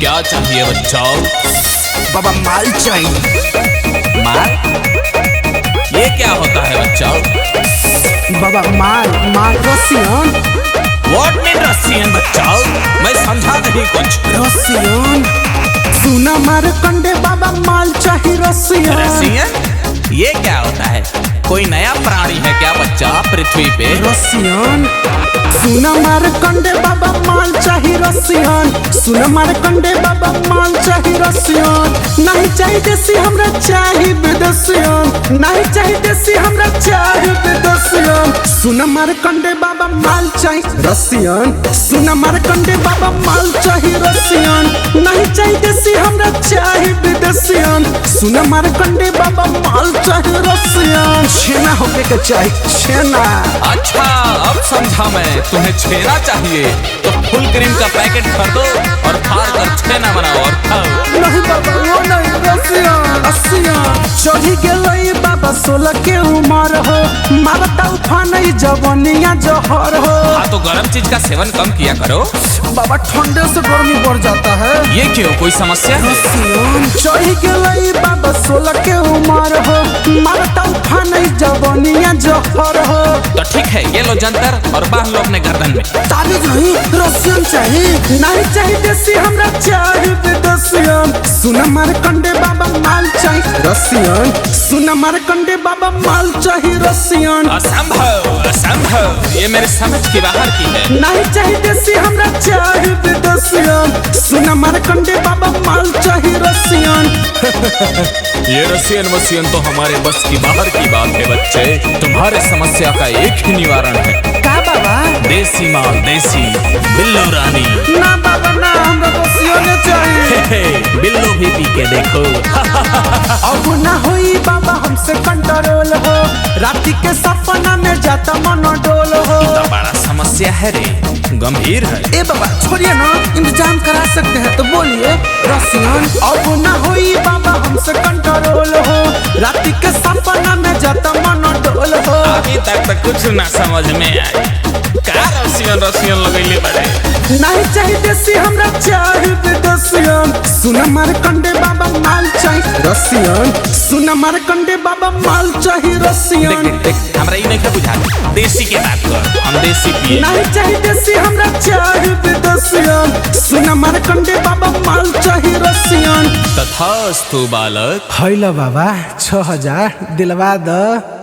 क्या चाहिए बच्चों? बाबा माल चाहिए। माल? ये क्या होता है बच्चों? बाबा माल रसियन। What mean रसियन बच्चों? मैं समझा नहीं कुछ। रसियन सुना मार कंडे बाबा माल चाहिए रसियन। रसियन? ये क्या होता है? कोई नया प्राणी है क्या बच्चा पृथ्वी पे? रसियन सुना मार कंडे बाबा माल चाहिए रसियन। सुना मार कंडे बाबा माल चाहिए रसियन। नहीं चाहिए देसी हमरा चाहिए विदेशियन। नहीं चाहिए देसी हमरा चाहिए विदेशियन। सुना मार कंडे बाबा माल चाहिए रसियन। सुना मार कंडे बाबा माल चाहिए रसियन। नहीं चाहिए देसी हमरा चाहिए विदेशियन। सुना मार कंडे बाबा माल चाहिए रसियन। छेना होके के चाहिए छेना। अच्छा अब समझा मैं, तुम्हें छेना चाहिए तो फुल क्रीम का पैकेट खरीदो और फाड़ कर छेना बनाओ और खाओ। नहीं बाबा वो नहीं रसियन चढ़ी गेलई बाबा 16 के उम्र हो। मारता उफान जवनिया जहर हो। हाँ तो गर्म चीज का सेवन कम किया करो। बाबा ठंडे से गर्मी बढ़ जाता है। ये क्यों, कोई समस्या है? रसियन चढ़ी गेलई बाबा 16 के उम्र हो। मारता उफान जवनिया जहर हो। तो ठीक है, ये लो जंतर और बांध लो अपने गर्दन में। तारीख नहीं रसियन चाहिए। नहीं चाहिए देसी हमरा चाहिए विदेशियन। सुना मार कंडे बाबा माल चाहिए रसियन। सुना मार कंडे बाबा माल चाहिए रसियन। असंभव असंभव, ये मेरे समझ के बाहर की है। नहीं चाहिए देसी हमरा चाहिए विदेशियन। सुना मार कंडे बाबा माल चाहिए रसियन। ये रसियन वसियन तो हमारे बस की बाहर की बात है बच्चे। तुम्हारे समस्या का एक ही निवारण है। का बाबा? देसी माल, देसी बिल्लो रानी। ना बाबा ना, हमरा रसियन चाहिए। बिल्लो भी पी के देखो। अब ना होई बाबा हमसे कंट्रोल हो। रात के सपना में जाता मन डोल हो। तो बड़ा समस्या है रे, गंभीर है। ए बाबा छोड़िए ना, इंतजाम करा सकते हैं तो बोलिए रसियन। अब ना होई बाबा हमसे कंट्रोल हो। रात के सपना में जाता मन डोल हो। अभी तक तो कुछ ना समझ में आए। का रसियन रसियन लगैले बड़े। नहीं चाहिए देसी हमरा चाहिए विदेशियन। सुना मार कंडे बाबा माल चाहिए रसियन। सुना मार कंडे बाबा माल चाहिए रसियन। देख हमरा ई नहीं बुझा, देसी के बात कर, हम देसी पिए। नहीं चाहिए देसी हमरा चाहिए विदेशियन। सुना मार कंडे बाबा माल चाहिए रसियन। तथास्तु बालक। हैला बाबा 6000 दिलवा द।